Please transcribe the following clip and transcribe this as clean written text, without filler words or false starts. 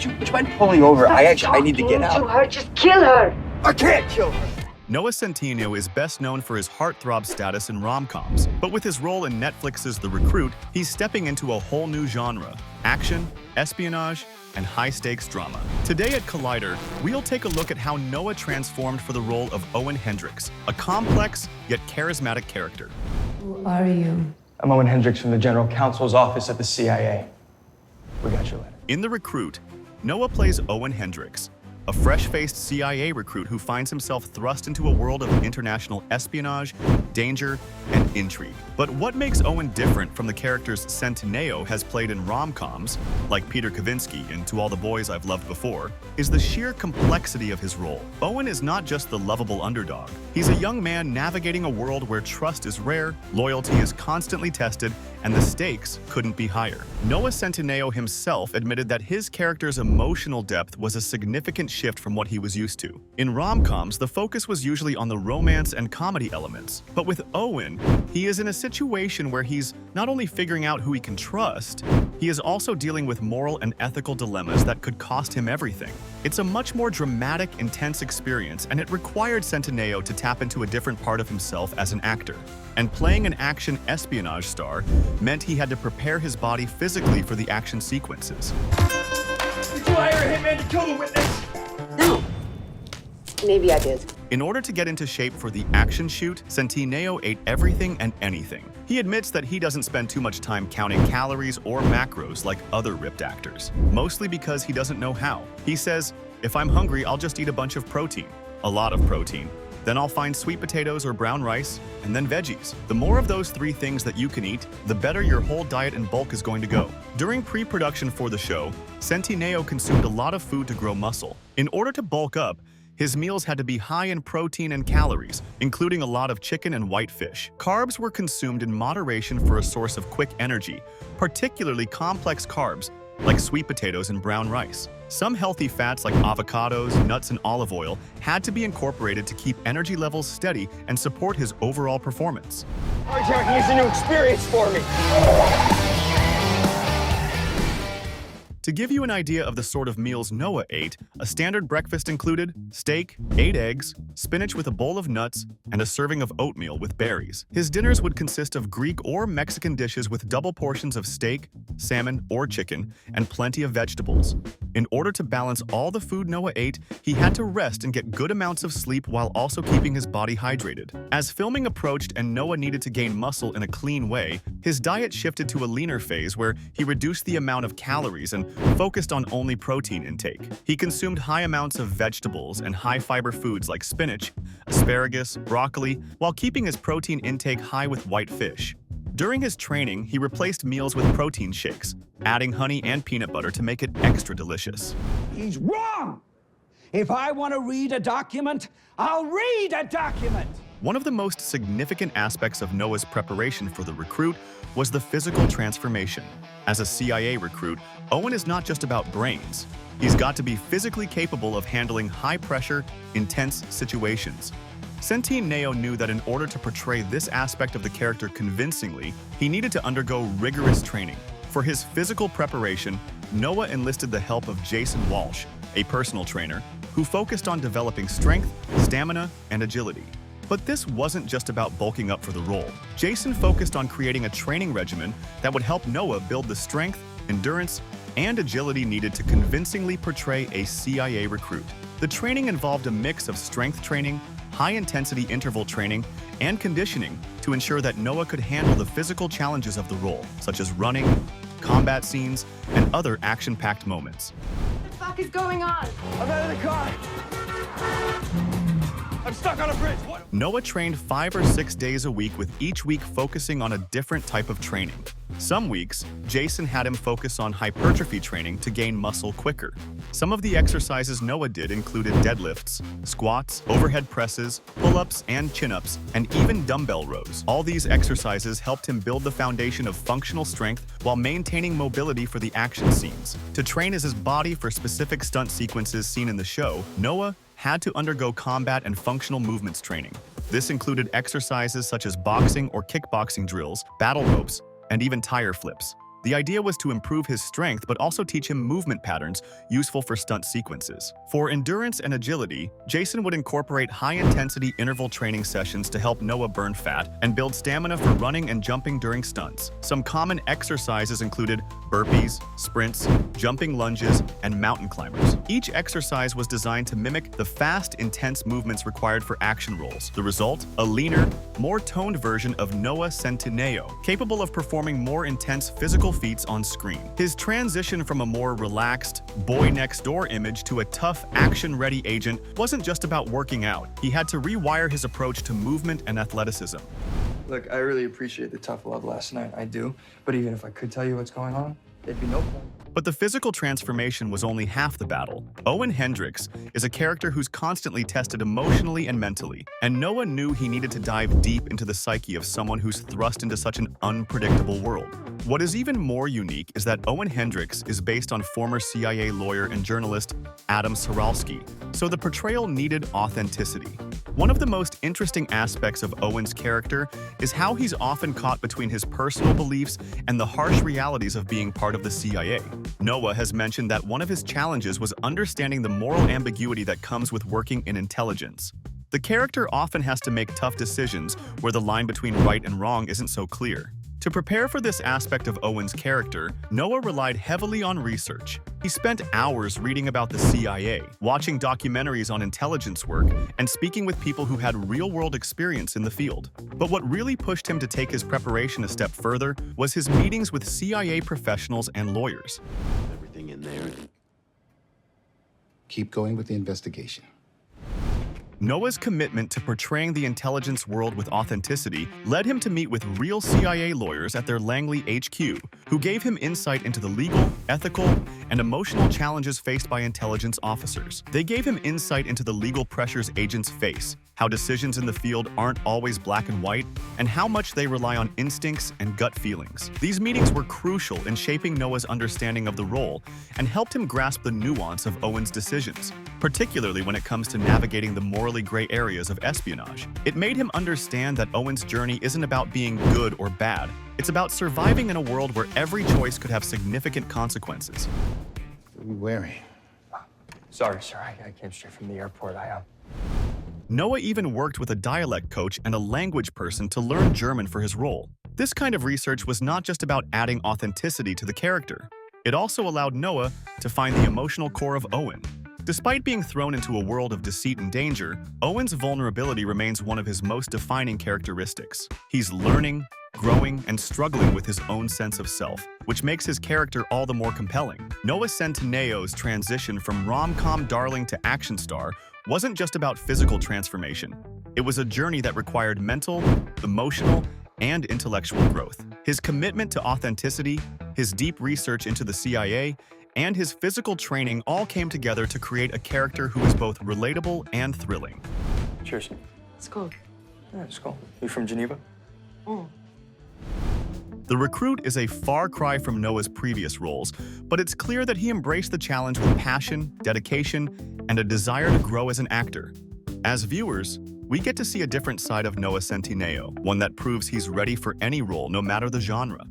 would you mind pulling over? I need to get Talking out. to her, just kill her. I can't kill her. Noah Centineo is best known for his heartthrob status in rom-coms, but with his role in Netflix's The Recruit, he's stepping into a whole new genre: action, espionage, and high-stakes drama. Today at Collider, we'll take a look at how Noah transformed for the role of Owen Hendricks, a complex yet charismatic character. Who are you? I'm Owen Hendricks from the General Counsel's office at the CIA. We got your letter. In The Recruit, Noah plays Owen Hendricks, a fresh-faced CIA recruit who finds himself thrust into a world of international espionage, danger, and intrigue. But what makes Owen different from the characters Centineo has played in rom-coms, like Peter Kavinsky in To All the Boys I've Loved Before, is the sheer complexity of his role. Owen is not just the lovable underdog. He's a young man navigating a world where trust is rare, loyalty is constantly tested, and the stakes couldn't be higher. Noah Centineo himself admitted that his character's emotional depth was a significant shift from what he was used to. In rom-coms, the focus was usually on the romance and comedy elements. But with Owen, he is in a situation where he's not only figuring out who he can trust, he is also dealing with moral and ethical dilemmas that could cost him everything. It's a much more dramatic, intense experience, and it required Centineo to tap into a different part of himself as an actor. And playing an action espionage star meant he had to prepare his body physically for the action sequences. Did you hire a hitman to kill the witness? No. Maybe I did. In order to get into shape for the action shoot, Centineo ate everything and anything. He admits that he doesn't spend too much time counting calories or macros like other ripped actors, mostly because he doesn't know how. He says, "If I'm hungry, I'll just eat a bunch of protein, a lot of protein. Then I'll find sweet potatoes or brown rice, and then veggies. The more of those three things that you can eat, the better your whole diet and bulk is going to go." During pre-production for the show, Centineo consumed a lot of food to grow muscle. In order to bulk up, his meals had to be high in protein and calories, including a lot of chicken and white fish. Carbs were consumed in moderation for a source of quick energy, particularly complex carbs like sweet potatoes and brown rice. Some healthy fats like avocados, nuts, and olive oil had to be incorporated to keep energy levels steady and support his overall performance. Hijacking is a new experience for me. To give you an idea of the sort of meals Noah ate, a standard breakfast included steak, 8 eggs, spinach with a bowl of nuts, and a serving of oatmeal with berries. His dinners would consist of Greek or Mexican dishes with double portions of steak, salmon, or chicken, and plenty of vegetables. In order to balance all the food Noah ate, he had to rest and get good amounts of sleep while also keeping his body hydrated. As filming approached and Noah needed to gain muscle in a clean way, his diet shifted to a leaner phase where he reduced the amount of calories and focused on only protein intake. He consumed high amounts of vegetables and high-fiber foods like spinach, asparagus, broccoli, while keeping his protein intake high with white fish. During his training, he replaced meals with protein shakes, adding honey and peanut butter to make it extra delicious. He's wrong! If I want to read a document, I'll read a document! One of the most significant aspects of Noah's preparation for The Recruit was the physical transformation. As a CIA recruit, Owen is not just about brains. He's got to be physically capable of handling high-pressure, intense situations. Centineo knew that in order to portray this aspect of the character convincingly, he needed to undergo rigorous training. For his physical preparation, Noah enlisted the help of Jason Walsh, a personal trainer, who focused on developing strength, stamina, and agility. But this wasn't just about bulking up for the role. Jason focused on creating a training regimen that would help Noah build the strength, endurance, and agility needed to convincingly portray a CIA recruit. The training involved a mix of strength training, high-intensity interval training, and conditioning to ensure that Noah could handle the physical challenges of the role, such as running, combat scenes, and other action-packed moments. What the fuck is going on? I'm out of the car. I'm stuck on a bridge. What? Noah trained 5 or 6 days a week, with each week focusing on a different type of training. Some weeks, Jason had him focus on hypertrophy training to gain muscle quicker. Some of the exercises Noah did included deadlifts, squats, overhead presses, pull-ups and chin-ups, and even dumbbell rows. All these exercises helped him build the foundation of functional strength while maintaining mobility for the action scenes. To train as his body for specific stunt sequences seen in the show, Noah had to undergo combat and functional movements training. This included exercises such as boxing or kickboxing drills, battle ropes, and even tire flips. The idea was to improve his strength but also teach him movement patterns useful for stunt sequences. For endurance and agility, Jason would incorporate high-intensity interval training sessions to help Noah burn fat and build stamina for running and jumping during stunts. Some common exercises included burpees, sprints, jumping lunges, and mountain climbers. Each exercise was designed to mimic the fast, intense movements required for action roles. The result? A leaner, more toned version of Noah Centineo, capable of performing more intense physical feats on screen. His transition from a more relaxed, boy-next-door image to a tough, action-ready agent wasn't just about working out. He had to rewire his approach to movement and athleticism. Look, I really appreciate the tough love last night. I do. But even if I could tell you what's going on, there'd be no point. But the physical transformation was only half the battle. Owen Hendricks is a character who's constantly tested emotionally and mentally, and Noah knew he needed to dive deep into the psyche of someone who's thrust into such an unpredictable world. What is even more unique is that Owen Hendricks is based on former CIA lawyer and journalist Adam Saralski, so the portrayal needed authenticity. One of the most interesting aspects of Owen's character is how he's often caught between his personal beliefs and the harsh realities of being part of the CIA. Noah has mentioned that one of his challenges was understanding the moral ambiguity that comes with working in intelligence. The character often has to make tough decisions where the line between right and wrong isn't so clear. To prepare for this aspect of Owen's character, Noah relied heavily on research. He spent hours reading about the CIA, watching documentaries on intelligence work, and speaking with people who had real-world experience in the field. But what really pushed him to take his preparation a step further was his meetings with CIA professionals and lawyers. Everything in there. Keep going with the investigation. Noah's commitment to portraying the intelligence world with authenticity led him to meet with real CIA lawyers at their Langley HQ, who gave him insight into the legal, ethical, and emotional challenges faced by intelligence officers. They gave him insight into the legal pressures agents face, how decisions in the field aren't always black and white, and how much they rely on instincts and gut feelings. These meetings were crucial in shaping Noah's understanding of the role and helped him grasp the nuance of Owen's decisions, particularly when it comes to navigating the morally gray areas of espionage. It made him understand that Owen's journey isn't about being good or bad. It's about surviving in a world where every choice could have significant consequences. What are you wearing? Sorry, sir. I came straight from the airport. Noah even worked with a dialect coach and a language person to learn German for his role. This kind of research was not just about adding authenticity to the character. It also allowed Noah to find the emotional core of Owen. Despite being thrown into a world of deceit and danger, Owen's vulnerability remains one of his most defining characteristics. He's learning, growing, and struggling with his own sense of self, which makes his character all the more compelling. Noah Centineo's transition from rom-com darling to action star wasn't just about physical transformation. It was a journey that required mental, emotional, and intellectual growth. His commitment to authenticity, his deep research into the CIA, and his physical training all came together to create a character who is both relatable and thrilling. Cheers. It's cool. Yeah, it's cool. You from Geneva? The recruit is a far cry from Noah's previous roles, but it's clear that he embraced the challenge with passion, dedication, and a desire to grow as an actor. As viewers, we get to see a different side of Noah Centineo, one that proves he's ready for any role, no matter the genre.